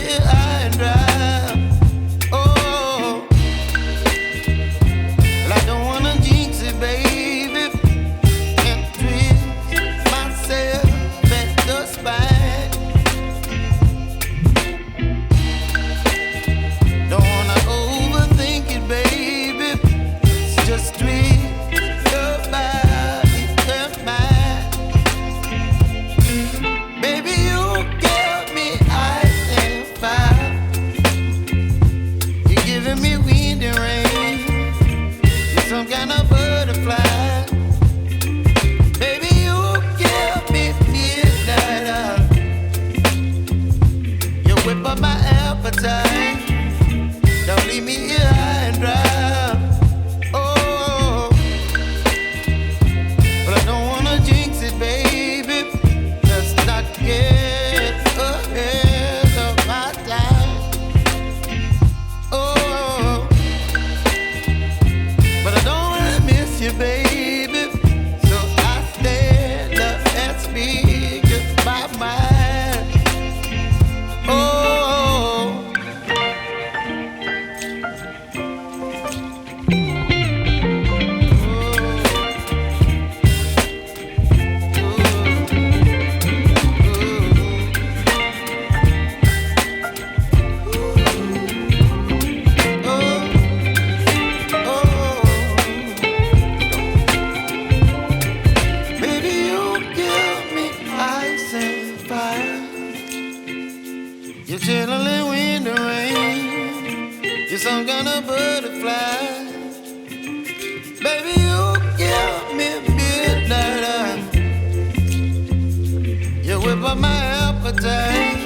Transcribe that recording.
here high and dry. Oh, well, I don't wanna jinx it, baby, and twist myself at the spine. Don't wanna overthink it, baby. It's just twist your body and mine. Baby, you give me ice and fire. You're giving me wind and rain. You're some kind of butterfly. Baby, you give me midnight. You whip up my appetite. Don't leave me here high and dry. Oh, but I don't wanna jinx it, baby. Let's not get ahead of my time. Oh, but I don't wanna miss you, baby. So I stand up and speak my mind. Oh. Baby, you give me ice and fire. You're chilling wind and rain. You're some kind of butterfly. Baby, you give me midnight. You whip up my appetite.